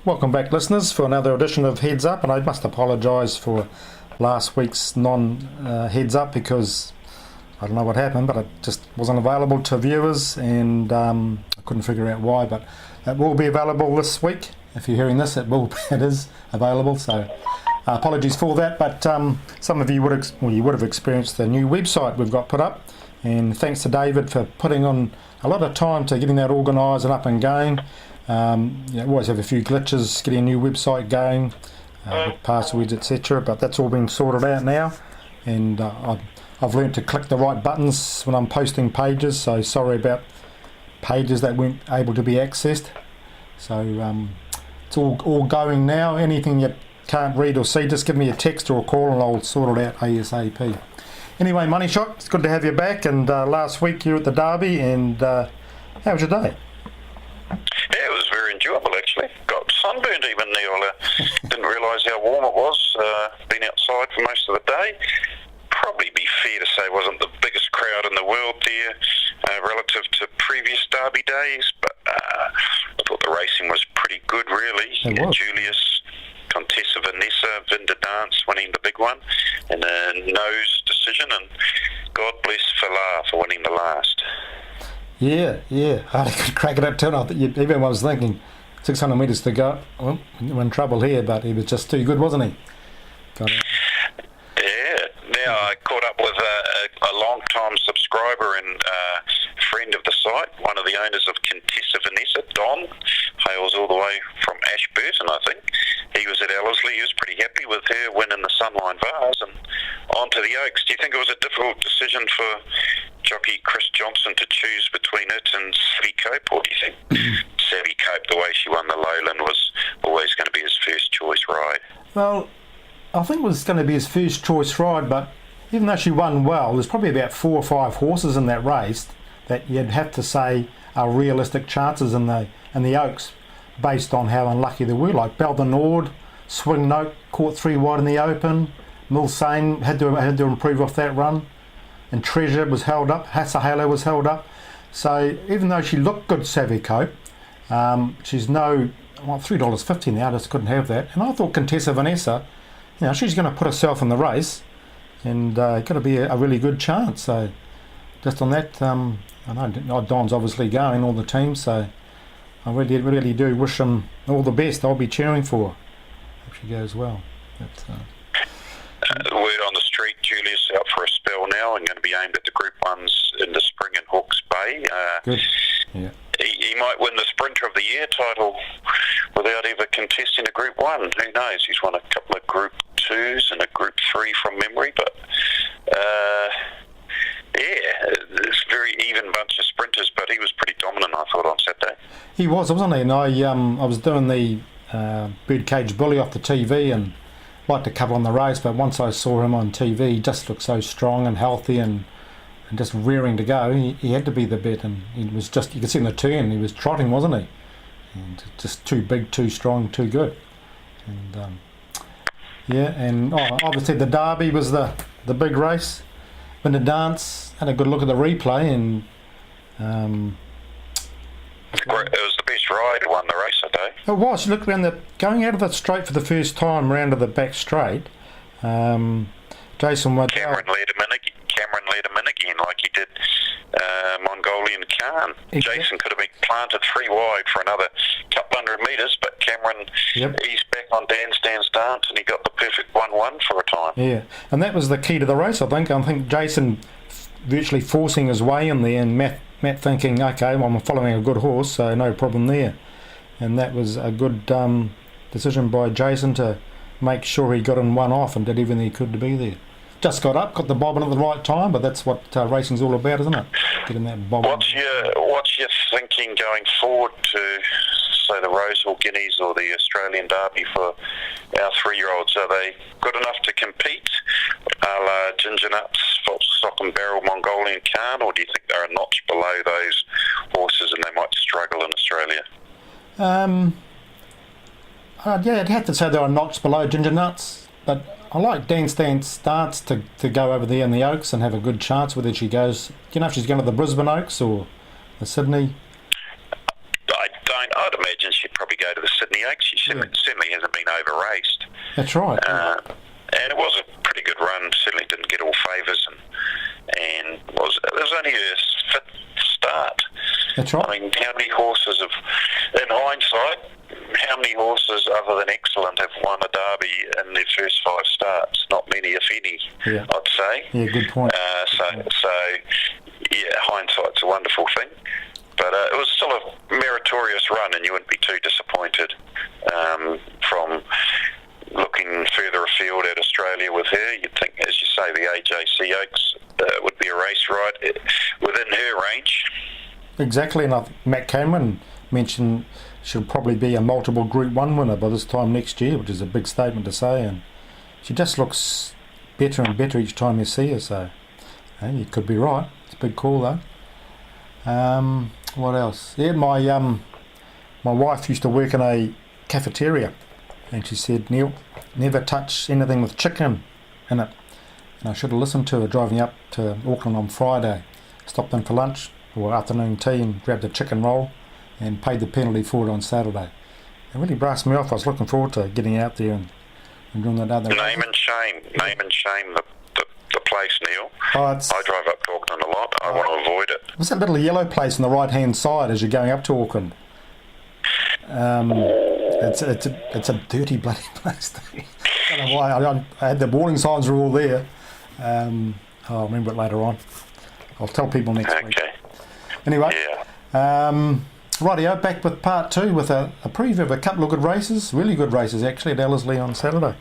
Welcome back, listeners, for another edition of Heads Up, and I must apologise for last week's non-Heads Up because I don't know what happened, but it just wasn't available to viewers, and I couldn't figure out why, but it will be available this week. If you're hearing this, it is available, so apologies for that, but some of you would have experienced the new website we've got put up, and thanks to David for putting on a lot of time to getting that organised and up and going. Always have a few glitches getting a new website going, with passwords, etc., but that's all been sorted out now, and I've learnt to click the right buttons when I'm posting pages, so sorry about pages that weren't able to be accessed. So it's all going now. Anything you can't read or see, just give me a text or a call and I'll sort it out ASAP. Anyway, Money Shot, it's good to have you back, and last week you were at the Derby, and how was your day? Yeah, it was very enjoyable actually. Got sunburned even, Neil. Didn't realise how warm it was. Been outside for most of the day. Probably be fair to say wasn't the biggest crowd in the world there relative to previous Derby days, but I thought the racing was pretty good really. Julius, Contessa Vanessa, Vinda Dance winning the big one in a nose decision, and God bless Falar for winning the last. Yeah, I had a good crack at that turn. I think everyone was thinking 600 metres to go. Well, we're in trouble here, but he was just too good, wasn't he? Yeah. Now I caught up with a long-time subscriber and friend of the site, one of the owners of Contessa Vanessa, Don, hails all the way from Ashburton, I think. He was at Ellerslie. He was pretty happy with her winning the Sunline Vase and on to the Oaks. Do you think it was a difficult decision for jockey Chris Johnson to choose between it and Savvy Cope, or do you think Savvy Cope, the way she won the Lowland, was always going to be his first choice ride? Well, I think it was going to be his first choice ride, but even though she won well, there's probably about 4 or 5 horses in that race that you'd have to say are realistic chances in the Oaks, based on how unlucky they were. Like Beldenord, Swing Note caught 3 wide in the Open. Milsane had to improve off that run, and Treasure was held up. Hasahalo was held up. So even though she looked good, Savvy Cope, she's $3.50 now. I just couldn't have that. And I thought Contessa Vanessa, she's going to put herself in the race, and got to be a really good chance. So just on that, I know Don's obviously going, all the teams, so I really do wish them all the best. I'll be cheering for her. Hope she goes well. Word on the street, Julius out for a spell now and going to be aimed at the Group 1s in the spring in Hawke's Bay. Good. Yeah. He might win the Sprinter of the Year title without ever contesting a Group 1. Who knows? He's won a couple of Group 2s and a Group 3 from memory, but it's a very even bunch of sprinters, but he was pretty dominant, I thought, on Saturday. He was, wasn't he? And I was doing the Birdcage Bully off the TV and liked to cover on the race, but once I saw him on TV, he just looked so strong and healthy and just rearing to go. He had to be the bet, and he was just, you could see in the turn, he was trotting, wasn't he? And just too big, too strong, too good. And obviously the Derby was the big race. When the Dance had a good look at the replay, and it was the best ride who won the race that day. It was. You look around going out of the straight for the first time, round to the back straight. Jason Waddell. Cameron led him in again like he did Mongolian Khan. Exactly. Jason could have been planted 3 wide for another couple hundred metres, but Cameron eased back on Dan Stan's Dance and he got the perfect 1-1 for a time. Yeah, and that was the key to the race, I think. I think Jason virtually forcing his way in there, and Matt thinking, okay, well, I'm following a good horse, so no problem there. And that was a good decision by Jason to make sure he got in one off and did everything he could to be there. Just got up, got the bobbin at the right time, but that's what racing's all about, isn't it? Getting that bobbin. What's your thinking going forward to, say, the Roseville Guineas or the Australian Derby for our 3-year-olds? Are they good enough to compete, a la Ginger Nuts, Stock and Barrel, Mongolian Khan, or do you think they're a notch below those horses and they might struggle in Australia? I'd have to say they're a notch below Ginger Nuts, but I like Dan Stan's stance to go over there in the Oaks and have a good chance whether she goes. Do you know if she's going to the Brisbane Oaks or the Sydney? I'd imagine she'd probably go to the Sydney Oaks. She certainly hasn't been over-raced. That's right. And it was a pretty good run. Certainly didn't get all favours, and it was only her fifth start. That's right. I mean, how many horses in hindsight, how many horses other than Excellent have won a derby in their first 5 starts? Not many, if any, I'd say. Yeah, good point. So, hindsight's a wonderful thing. But it was still a meritorious run, and you wouldn't be too disappointed from looking further afield at Australia with her. You'd think, as you say, the AJC Oaks would be a race right within her range. Exactly, and Matt Cameron mentioned she'll probably be a multiple Group 1 winner by this time next year, which is a big statement to say, and she just looks better and better each time you see her, so you could be right. It's a big call though. What else? Yeah, my wife used to work in a cafeteria, and she said, Neil, never touch anything with chicken in it. And I should have listened to her driving up to Auckland on Friday. Stopped in for lunch or afternoon tea and grabbed a chicken roll and paid the penalty for it on Saturday. It really brassed me off. I was looking forward to getting out there and doing that other. Name and shame the place, Neil. I drive up to Auckland a lot. I want to avoid it. What's that little yellow place on the right hand side as you're going up to Auckland? It's a dirty bloody place. I don't know why. I had the warning signs were all there. I'll remember it later on. I'll tell people next week. Anyway, rightio, back with part 2 with a preview of a couple of good races, really good races actually, at Ellerslie on Saturday.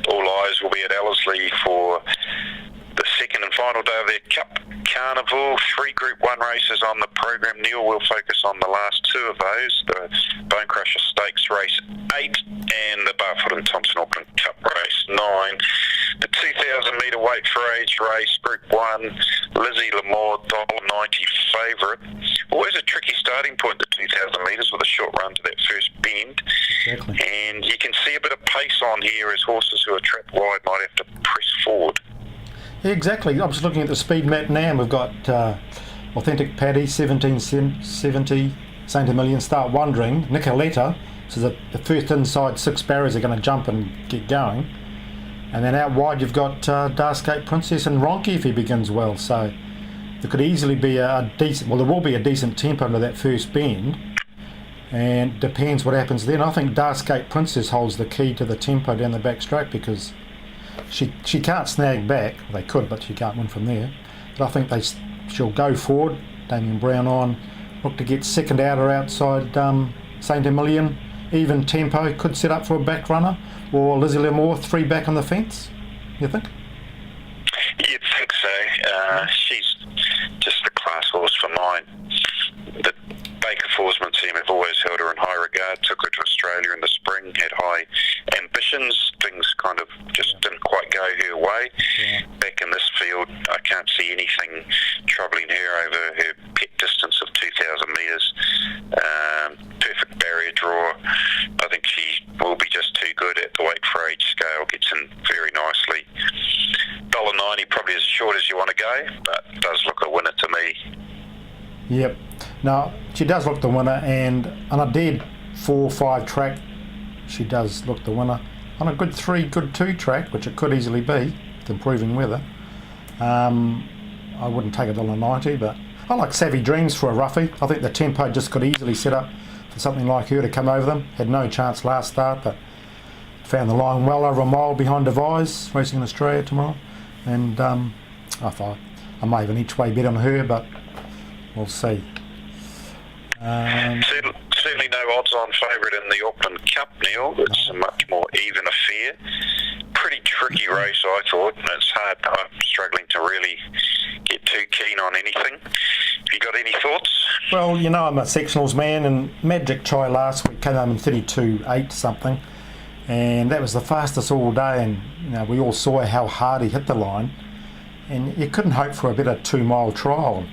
All eyes will be at Ellerslie for the second and final day of their Cup Carnival. 3 Group 1 races on the program. Neil will focus on the last 2 of those, the Bone Crusher Stakes Race 8 and the Barfoot and Thompson Auckland Cup Race 9. The 2,000 metre weight for age race, Group 1, Lizzie Lamore, $1.90 favourite. Always a tricky starting point, the 2,000 metres, with a short run to that first bend. Exactly. And you can see a bit of pace on here as horses who are trapped wide might have to press forward. Yeah, exactly. I'm just looking at the speed map now. We've got Authentic Paddy, 1770, Saint Emilion, Start Wondering, Nicoletta, so the first inside 6 barriers are going to jump and get going. And then out wide you've got Darscape Princess and Ronke if he begins well. So there could easily be there will be a decent tempo into that first bend. And depends what happens then. I think Darscape Princess holds the key to the tempo down the back straight because she can't snag back. Well, they could, but she can't win from there. But I think she'll go forward. Damien Brown on. Look to get second outer outside Saint Emilion. Even tempo, could set up for a back runner. Or Lizzie Lamore, 3 back on the fence, you think? You'd think so. She's just the class horse for mine. The Baker Forsman team have always held her in high regard, took her to Australia in the spring, had high ambitions. Things kind of just didn't quite go her way. Yeah. Back in this field, I can't see anything troubling her over her pet distance of 2,000 metres. Perfect barrier draw. I think she will be just too good at the weight for age scale. Gets in very nicely. $1.90 probably as short as you want to go, but does look a winner to me. Yep. Now, she does look the winner, and on a dead 4-5 track, she does look the winner. On a good 3, good 2 track, which it could easily be, with improving weather, I wouldn't take $1.90, but I like Savvy Dreams for a roughie. I think the tempo just could easily set up for something like her to come over them. Had no chance last start, but found the line well over a mile behind Devise, racing in Australia tomorrow. And I thought I may have an each way bet on her, but we'll see. Certainly no odds-on favourite in the Auckland Cup, Neil. It's a much more even affair. Pretty tricky race, I thought, and it's hard. I'm struggling to really get too keen on anything. Have you got any thoughts? Well, you know I'm a sectionals man, and Magic Chai last week came home in 32.8 something, and that was the fastest all day, and we all saw how hard he hit the line, and you couldn't hope for a better 2-mile trial.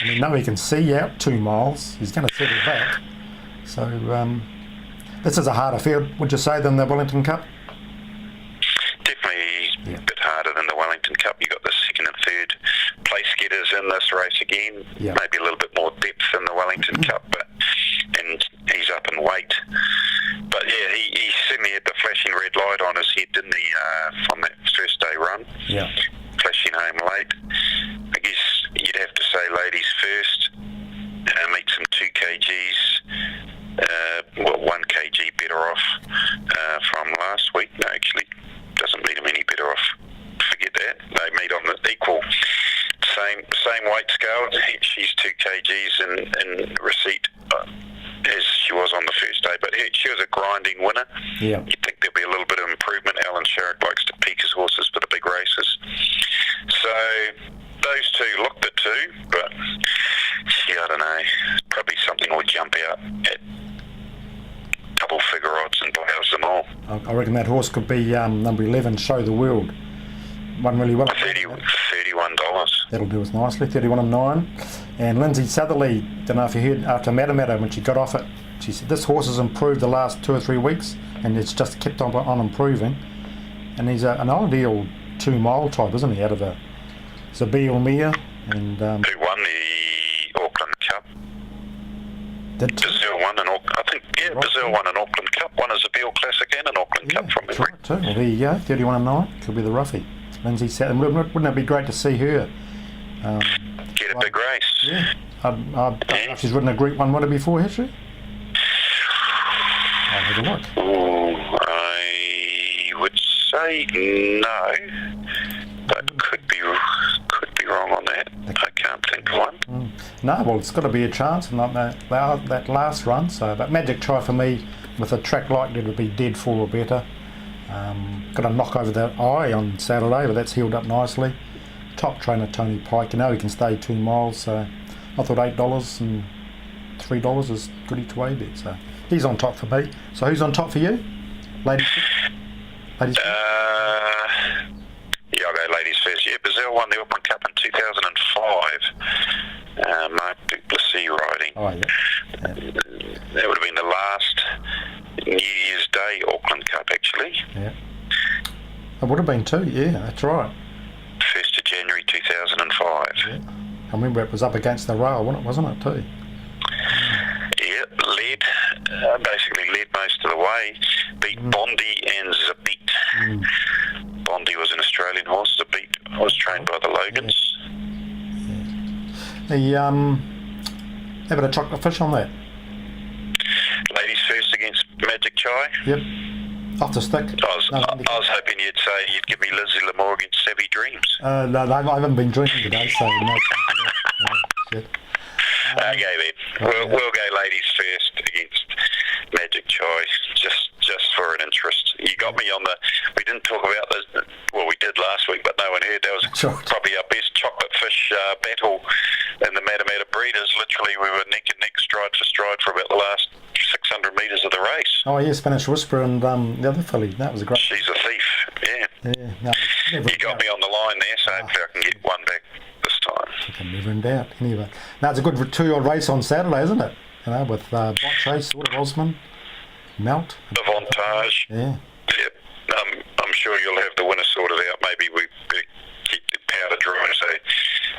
I mean, no, he can see out 2 miles. He's going to settle that. So this is a harder field, would you say, than the Wellington Cup? Definitely a bit harder than the Wellington Cup. You've got the second and third place getters in this race again. Yeah. Maybe a little bit more depth in the Wellington Cup, and he's up in weight. But yeah, he certainly had the flashing red light on his head, didn't he, on that first day run? Yeah. Flashing home late. I guess you'd have to say ladies first. Meet some 2 kgs, 1 kg better off from last week. No, actually, doesn't meet them any better off. Forget that. They meet on the equal, same weight scale. She's 2 kgs in receipt as she was on the first day, but she was a grinding winner. Yeah. You'd think there'd be a little bit of improvement. Alan Sherrick likes to peak his horses for the big races. So those two looked at 2, but I don't know. Probably something will jump out at double figure odds and blows them all. I reckon that horse could be number 11, Show the World. Won really well. $31. That'll do us nicely, 31 and 9. And Lindsay Southerly, don't know if you heard after Matamata when she got off it, she said this horse has improved the last 2 or 3 weeks, and it's just kept on improving. And he's an ideal 2-mile type, isn't he? Out of a Zabeel Mia, and who won the Auckland Cup? did Brazil won an Auckland. I think Brazil won an Auckland Cup. Won a Zabeel Classic and an Auckland Cup from that's memory. right too. Well, there you go, 31 and 9. Could be the roughie. Lindsay Southerly. Wouldn't it be great to see her? Get a big race. Yeah. I don't know if she's ridden a Group 1 winner before, has she? I'll have a look. Ooh, I would say no, but could be wrong on that. I can't think of one. No, well, it's got to be a chance, and not that last run. So, but Magic Try for me, with a track like that, would be dead 4 or better. Got a knock over the eye on Saturday, but that's healed up nicely. Top trainer Tony Pike, you know he can stay 2 miles, so I thought $8 and $3 is goody to way bet. So he's on top for me. So who's on top for you, ladies? Ladies. Yeah, I'll go ladies first. Yeah, Brazil won the Auckland Cup in 2005. Mark Duplessis riding. Oh yeah. That would have been the last New Year's Day Auckland Cup, actually. Yeah. It would have been too. Yeah, that's right. 1st of January 2005. Yeah. I remember it was up against the rail, wasn't it too? Yeah, basically led most of the way. Beat Bondi and Zabit. Bondi was an Australian horse. Zabit was trained by the Logans. The a bit of chocolate fish on that. Ladies first against Magic Chai. Yep. Off the stick. I was hoping you'd say you'd give me Lizzie Lamore against Savvy Dreams. No, I haven't been drinking today, so no. Shit. Okay then. We'll go ladies first against Magic Chai, just for an interest. You got me on the. We didn't talk about this. Well, we did last week, but no one heard. That was probably our best chocolate fish battle in the Matamata Breeders. Literally, we were neck and neck, stride for stride, for about the last 600 metres of the race. Oh yeah, Spanish Whisper and the other filly. That was a great. She's a thief. Yeah. Yeah. No, you got me on the line there, so hopefully I can get one back this time. I'm never in doubt. Anyway, now it's a good 2-year-old race on Saturday, isn't it? You know, with Bot Chase, Sort of Osman, Melt, Avantage. Yeah. Yep. I'm sure you'll have the winner sorted out. Maybe we better keep the powder dry so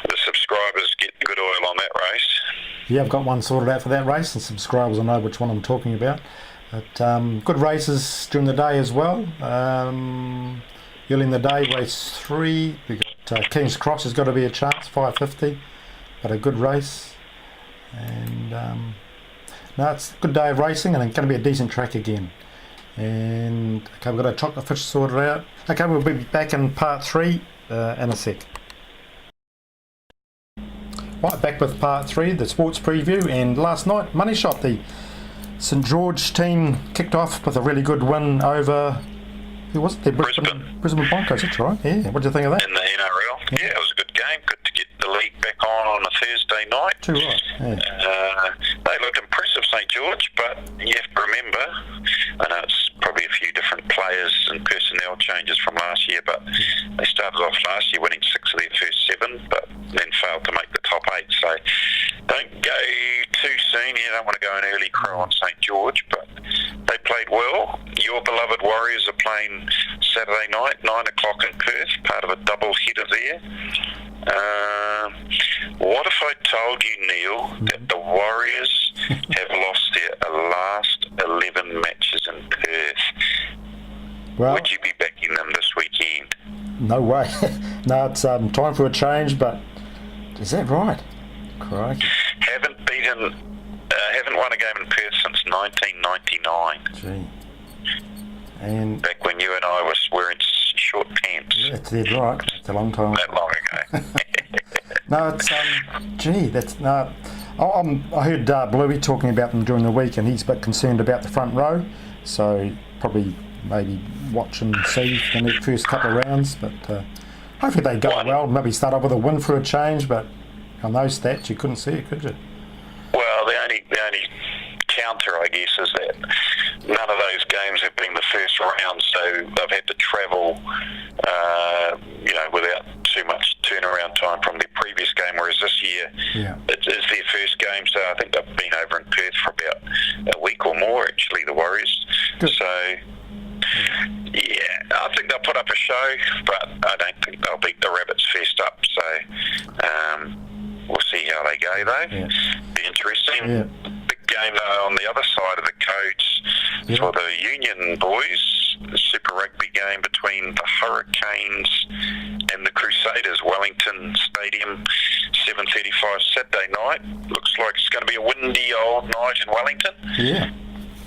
the subscribers get good oil on that race. Yeah, I've got one sorted out for that race, and subscribers will know which one I'm talking about. But good races during the day as well. Early in the day, race 3, we got King's Cross has got to be a chance, 550, but a good race. And no, it's a good day of racing, and it's going to be a decent track again. And okay, we've got a chocolate fish sorted out. Okay, we'll be back in part 3 in a sec. Right, back with part 3, the sports preview. And last night, Money Shot, the St George team kicked off with a really good win over, who was it? Brisbane Broncos, that's right. Yeah, what do you think of that? In the NRL. Yeah, it was a good game. Good to get the league back on a Thursday night. Too right. Yeah. They looked impressive, St George, but you have to remember, I know it's probably a few different players and personnel changes from last year, but they started off last year winning 6 of their first 7, but then failed to make the top 8. So don't go too soon. You don't want to go an early crow on St George, but they played well. Your beloved Warriors are playing Saturday night, 9 o'clock in Perth, part of a double header there. What if I told you, Neil, that the Warriors have lost their last 11 matches in Perth? Well, Would you be backing them this weekend? no way. No, it's time for a change, but is that right? Crikey. Haven't won a game in Perth since 1999. Gee. And Back when you and I was wearing short pants. that's dead right. It's a long time. That long ago. No, it's that's no. I heard Bluey talking about them during the week, and he's a bit concerned about the front row. So probably maybe watch and see the first couple of rounds. But hopefully they go well. Maybe start off with a win for a change. But on those stats, you couldn't see it, could you? Well, the only counter, I guess, is that none of those games have been the first round, so they've had to travel, without too much turnaround time from their previous game. Whereas this year, it is their first game, so I think they've been over in Perth for about a week or more. Actually, the Warriors. Good. So. Yeah, I think they'll put up a show, but I don't think they'll beat the Rabbits first up. So we'll see how they go, though. Yeah. Be interesting. Yeah. Big game, though, on the other side of the coach for the Union boys. The Super Rugby game between the Hurricanes and the Crusaders, Wellington Stadium, 7:35 Saturday night. Looks like it's going to be a windy old night in Wellington. Yeah.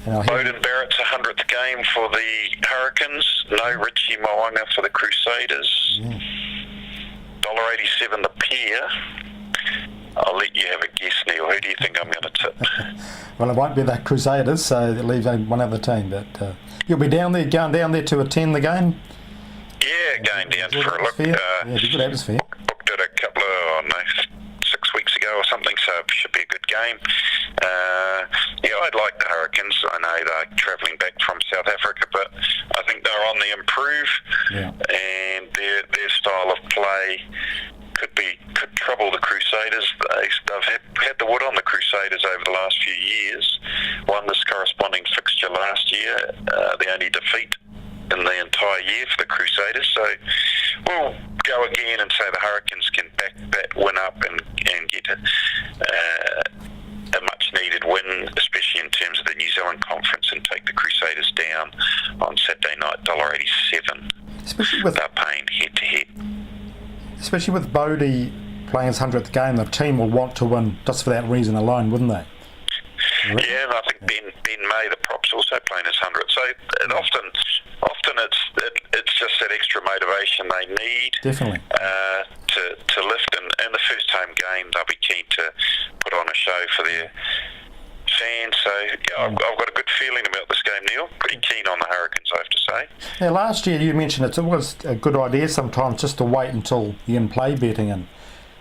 Bowden Barrett's 100th game for the Hurricanes. No Richie Mo'unga for the Crusaders. Yeah. $1.87 the pair. I'll let you have a guess, Neil. Who do you think I'm going to tip? Well, it won't be the Crusaders, so it leaves one other team. But you'll be going down there to attend the game? Yeah, going down Good for a look. atmosphere? Yeah, it'll be good atmosphere. Booked it a couple of, 6 weeks ago or something, so it should be a good game. I'd like the Hurricanes. I know they're travelling back from South Africa, but I think they're on the improve, and their style of play could trouble the Crusaders. They've had the wood on the Crusaders over the last few years. Won this corresponding fixture last year, the only defeat in the entire year for the Crusaders. So we'll go again and say the Hurricanes can back that win up and get a much needed win, especially in terms of the New Zealand Conference, and take the Crusaders down on Saturday night, $1.87. Especially with they're paying head to head. Especially with Bodie playing his 100th game, the team will want to win just for that reason alone, wouldn't they? Yeah, and I think Ben May, the prop's also playing his 100th. So often it's just that extra motivation they need. Definitely. To lift, and the first home game they'll be keen to put on a show for their fans. So I've got a good feeling about this game, Neil. Pretty keen on the Hurricanes, I have to say. Now, last year you mentioned it was a good idea sometimes just to wait until the in-play betting, and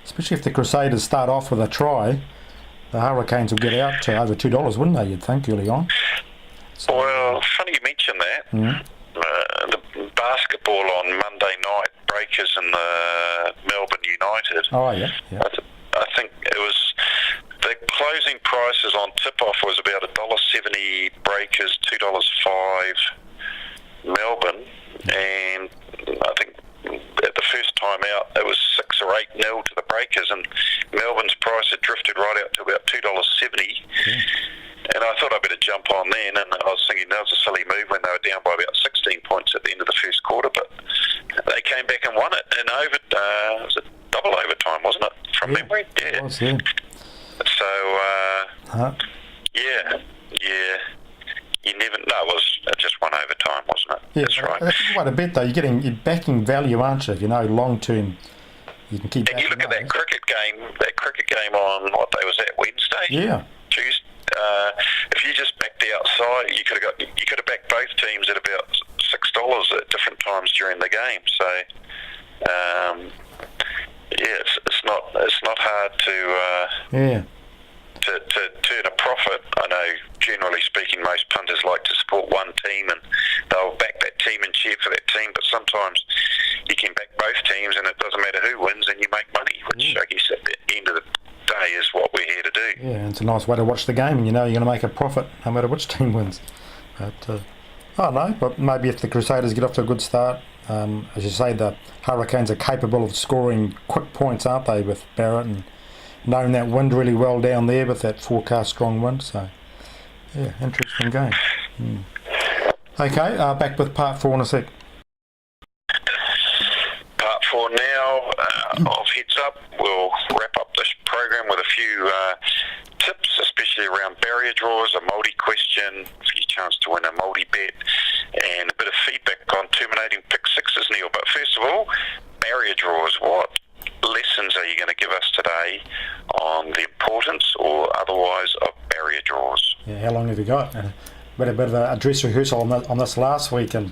especially if the Crusaders start off with a try, the Hurricanes will get out to over $2, wouldn't they, you'd think, early on? So, well, funny you mention that. The basketball on Monday night, Breakers and the Melbourne United. Oh, yeah. I think it was the closing prices on tip-off was about $1.70 Breakers, $2.05 Melbourne, and I think at the first time out it was 6 or 8 nil to the Breakers, and Melbourne's price had drifted right out to about $2.70. And I thought I'd better jump on then, and I was thinking that was a silly move when they were down by about 16 points at the end of the first quarter, but they came back and won it in it was a double overtime, wasn't it, from memory? Yeah. It was, yeah. So, you never know. It was just one overtime, wasn't it? Yeah, that's right. That's quite a bit, though. You're backing value, aren't you? If you know long term, you can keep. And you look at that cricket game on what day was that? Wednesday. Yeah. Tuesday. If you just backed the outside, you could have backed both teams at about $6 at different times during the game. So, it's not hard to turn a profit. I know, generally speaking, most punters like to support one team and they'll back that team and cheer for that team, but sometimes you can back both teams and it doesn't matter who wins and you make money, which I guess at the end of the day is what we're here to do. Yeah, and it's a nice way to watch the game, and you know you're going to make a profit no matter which team wins. But I don't know, but maybe if the Crusaders get off to a good start, As you say, the Hurricanes are capable of scoring quick points, aren't they, with Barrett, and knowing that wind really well down there with that forecast strong wind. So, yeah, interesting game. Okay, back with part 4 in a sec. Part 4 now of Heads Up. We'll wrap up this program with a few tips, especially around barrier draws, a multi question, for your chance to win a multi bet, and a bit of feedback on terminating pick sixes, Neil. But first of all, barrier draws. What lessons are you going to give us today on the importance or otherwise of barrier draws? Yeah, how long have you got? We had a bit of a dress rehearsal on this last week, and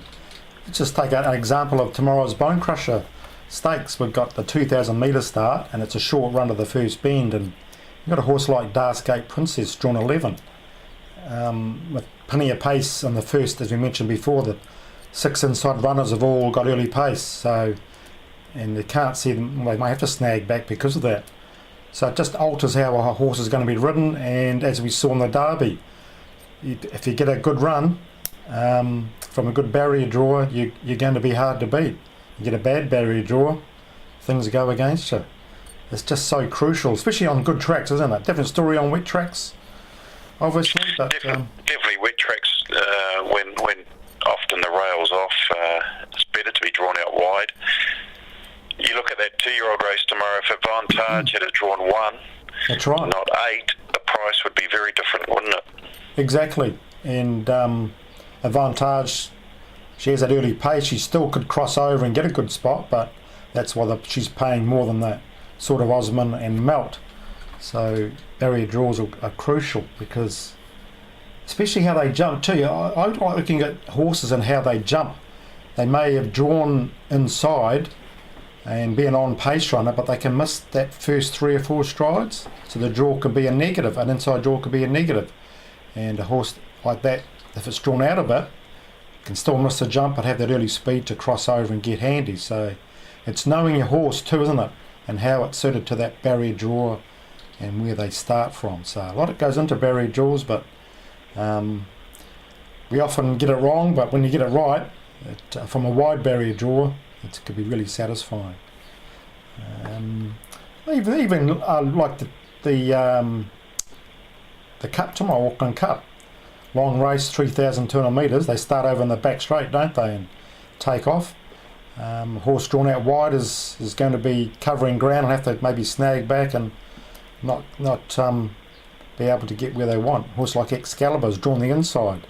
let's just take an example of tomorrow's Bone Crusher Stakes. We've got the 2,000 metre start, and it's a short run to the first bend, and you've got a horse like Darsgate Princess, drawn 11, with plenty of pace on the first, as we mentioned before. The 6 inside runners have all got early pace, so, and they can't see them, they may have to snag back because of that. So it just alters how a horse is going to be ridden, and as we saw in the Derby, if you get a good run from a good barrier drawer, you're going to be hard to beat. You get a bad barrier drawer, things go against you. It's just so crucial, especially on good tracks, isn't it? Different story on wet tracks, obviously, but definitely wet tracks. When often the rail's off, it's better to be drawn out wide. You look at that 2-year-old race tomorrow. If Advantage had it drawn 1, that's right, not 8, the price would be very different, wouldn't it? Exactly, and Advantage, she has that early pace. She still could cross over and get a good spot, but that's why she's paying more than that sort of Osman and Melt. So barrier draws are crucial, because especially how they jump too. I like looking at horses and how they jump. They may have drawn inside and be an on-pace runner, but they can miss that first 3 or 4 strides. So the draw could be a negative, an inside draw could be a negative. And a horse like that, if it's drawn out a bit, can still miss the jump but have that early speed to cross over and get handy. So it's knowing your horse too, isn't it? And how it's suited to that barrier draw and where they start from. So a lot goes into barrier draws, but we often get it wrong, but when you get it right, from a wide barrier draw, it could be really satisfying. Even like the Cup tomorrow, Auckland Cup, long race, 3,200 metres. They start over in the back straight, don't they, and take off. Horse drawn out wide is going to be covering ground and have to maybe snag back and not be able to get where they want. Horse like Excalibur's drawn the inside.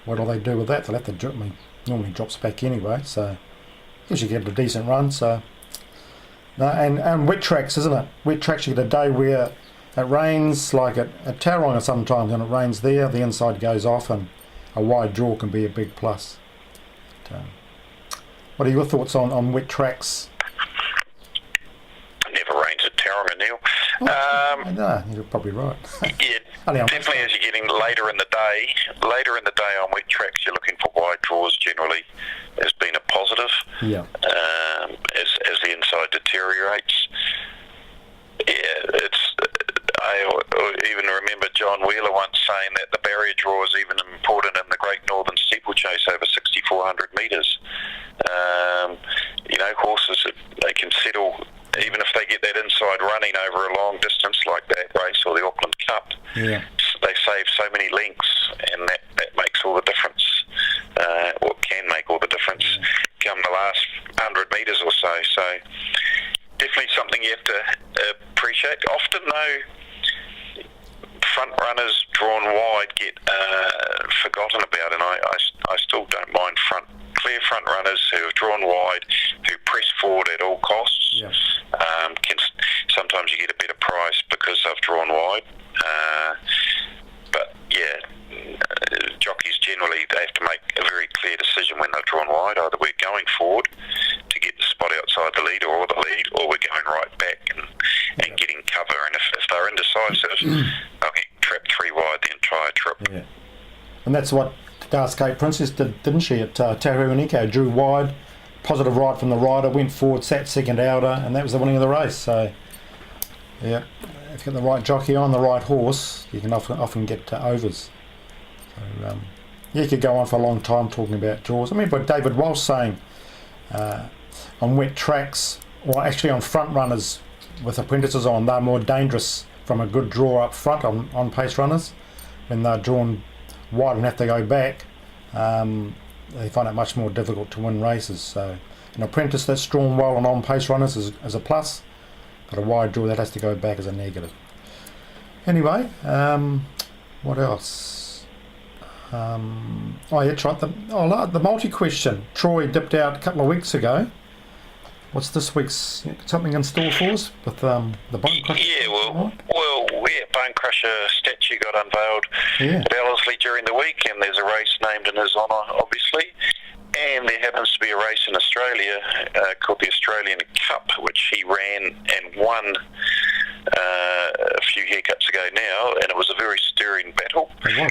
What do they do with that? They'll have to normally drops back anyway, so gives you get a decent run. So no, and wet tracks, isn't it? Wet tracks, you get a day where it rains, like at Tauranga sometimes, and it rains there, the inside goes off, and a wide draw can be a big plus. But, what are your thoughts on wet tracks? It never rains at Tauranga, Neil. No, you're probably right. Yeah, definitely as you're getting later in the day on wet tracks, you're looking for wide draws generally as being a positive. Yeah. As the inside deteriorates. Yeah, I even remember John Wheeler once saying that the barrier draw is even important in the Great Northern Steeplechase over 6,400 metres. Horses, they can settle, even if they get that inside running over a long distance like that race or the Auckland Cup. Yeah. They save so many lengths, and that makes all the difference, or can make all the difference come the last 100 metres or so. So definitely something you have to appreciate. Often though, front runners drawn wide get forgotten about, and I still don't mind clear front runners who have drawn wide, who press forward at all costs. Yes. Sometimes you get a better price because they've drawn wide. But yeah, jockeys generally, they have to make a very clear decision when they're drawn wide. Either we're going forward to get the spot outside the leader or the lead, or we're going right back and getting cover. And if they're indecisive, they'll get trapped 3 wide the entire trip. Yeah. And that's what Darsgate Princess did, didn't she, at Tahuaniko? Drew wide, positive right from the rider, went forward, sat second outer, and that was the winning of the race. So, yeah, if you get the right jockey on the right horse, you can often get overs. So, you could go on for a long time talking about draws. I remember David Walsh saying On wet tracks, or actually on front runners with apprentices on, they're more dangerous from a good draw up front on pace runners. When they're drawn wide and have to go back, they find it much more difficult to win races. So an apprentice that's drawn well on pace runners is a plus, but a wide draw that has to go back is a negative. Anyway, what else? Oh yeah, that's right. The multi question. Troy dipped out a couple of weeks ago. What's this week's something in store for us with the Bone Crusher? Yeah, Bone Crusher statue got unveiled at Ellerslie during the week, and there's a race named in his honour, obviously. And there happens to be a race in Australia called the Australian Cup, which he ran and won a few haircuts ago now, and it was a very stirring battle.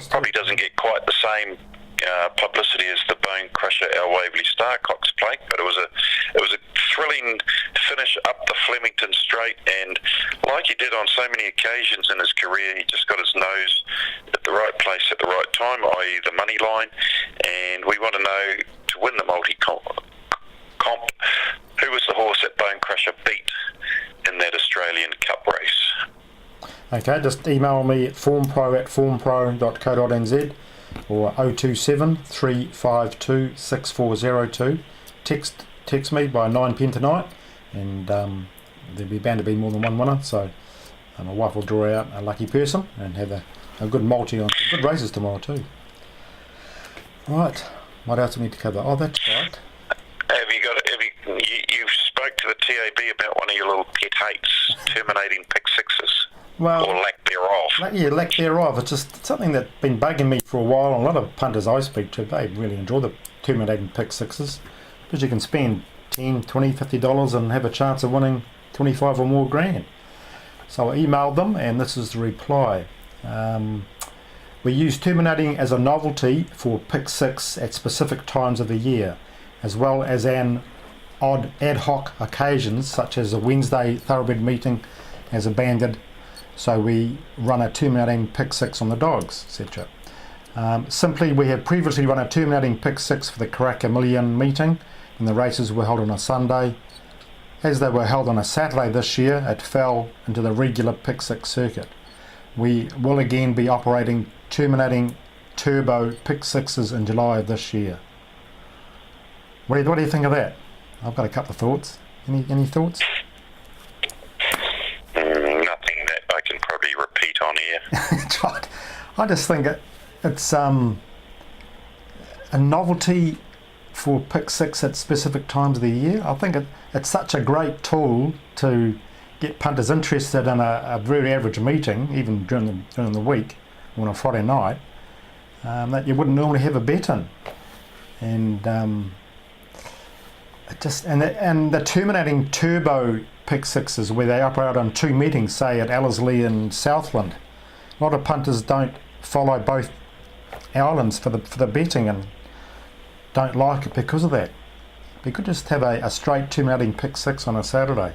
Probably doesn't get quite the same publicity as the Bone Crusher Al Waverley Starcox Plate, but it was a thrilling finish up the Flemington Straight, and like he did on so many occasions in his career, he just got his nose at the right place at the right time, i.e. the money line. And we want to know, to win the multi-comp, who was the horse that Bone Crusher beat in that Australian Cup race. Okay, just email me at formpro@formpro.co.nz or 027 352 6402. Text me by 9 p.m. tonight, and there'll be bound to be more than one winner, so my wife will draw out a lucky person and have a good multi on some good races tomorrow too. Right, what else do we need to cover? Oh, that's right. You spoke to the TAB about one of your little pet hates, terminating pick sixes. Well, or lack thereof. Lack thereof. It's just something that's been bugging me for a while. A lot of punters I speak to, they really enjoy the terminating pick sixes, because you can spend $10, $20, $50 and have a chance of winning 25 or more grand. So I emailed them, and this is the reply. We use terminating as a novelty for pick six at specific times of the year, as well as an odd ad hoc occasions, such as a Wednesday thoroughbred meeting as a banded. So we run a terminating pick six on the dogs, etc. Simply, we have previously run a terminating pick six for the Karaka Million meeting, and the races were held on a Sunday. As they were held on a Saturday this year, it fell into the regular pick six circuit. We will again be operating terminating turbo pick sixes in July of this year. What do you think of that? I've got a couple of thoughts. Any thoughts? Nothing that I can probably repeat on here. That's right. I just think it's a novelty for pick six at specific times of the year. I think it's such a great tool to get punters interested in a very average meeting, even during the week or on a Friday night, that you wouldn't normally have a bet in. And the terminating turbo pick sixes, where they operate on two meetings, say at Ellerslie and Southland, a lot of punters don't follow both islands for the betting and don't like it because of that. We could just have a straight terminating pick six on a Saturday.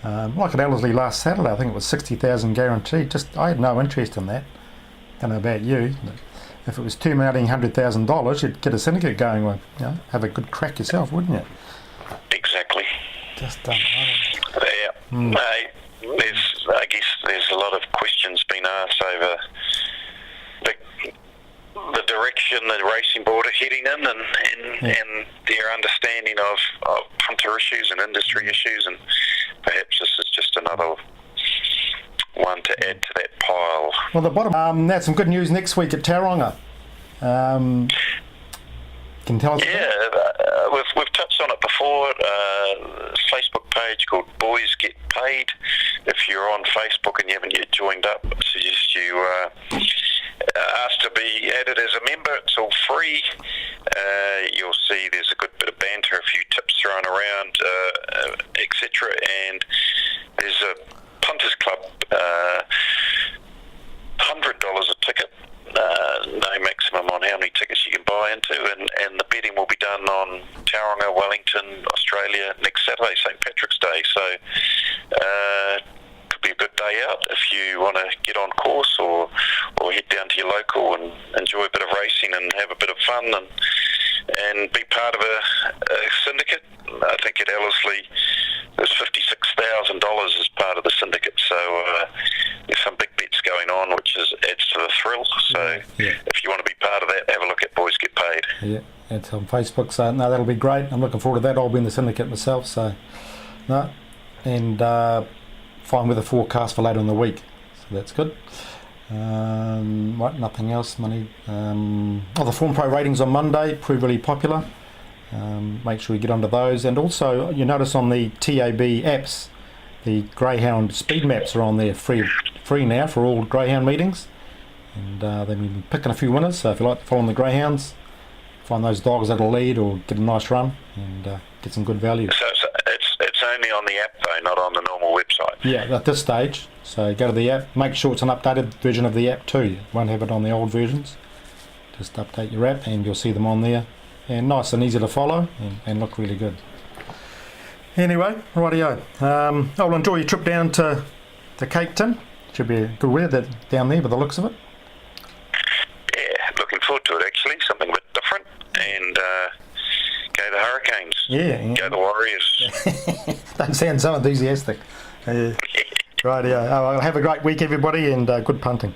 Like at Ellerslie last Saturday, I think it was 60,000 guaranteed. I had no interest in that. Don't know about you, but if it was terminating $100,000, you'd get a syndicate going with, have a good crack yourself, wouldn't you? Exactly. Just I guess there's a lot of questions being asked over the direction the racing board are heading in, and their understanding of punter issues and industry issues, and perhaps this is just another one to add to that pile. Well, the bottom. That's some good news next week at Tauranga. Can you tell us? Yeah, we've touched on it before. Facebook page called Boys Get Paid. If you're on Facebook and you haven't yet joined up, I suggest you ask to be added as a member. It's all free. You'll see there's a good bit of banter, a few tips thrown around, etc. And there's a Punters Club, $100 a ticket. No maximum on how many tickets you can buy into, and the betting will be done on Tauranga, Wellington, Australia next Saturday, St. Patrick's Day. So could be a good day out if you want to get on course or head down to your local and enjoy a bit of racing and have a bit of fun and be part of a syndicate. I think at Ellerslie there's $56,000 as part of the syndicate, so there's some big bets going on, which adds to the thrill. So if you want to be part of that, have a look at Boys Get Paid. Yeah, it's on Facebook, so no, that'll be great. I'm looking forward to that. I'll be in the syndicate myself, so no, and fine with the forecast for later in the week, so that's good. Right, nothing else, money. The Form Pro ratings on Monday proved really popular. Make sure you get onto those, and also you notice on the TAB apps, the Greyhound speed maps are on there free now for all Greyhound meetings, and they've been picking a few winners. So if you like following the Greyhounds, find those dogs that'll lead or get a nice run and get some good value. So it's only on the app though, not on the normal website. Yeah, at this stage. So go to the app, make sure it's an updated version of the app too. You won't have it on the old versions. Just update your app and you'll see them on there. And nice and easy to follow and look really good. Anyway, rightio. I'll enjoy your trip down to Cape Town. Should be good weather down there by the looks of it. Yeah, looking forward to it actually. Something a bit different. And go the Hurricanes. Yeah. Go the Warriors. Don't sound so enthusiastic. Rightio. Well, have a great week everybody and good punting.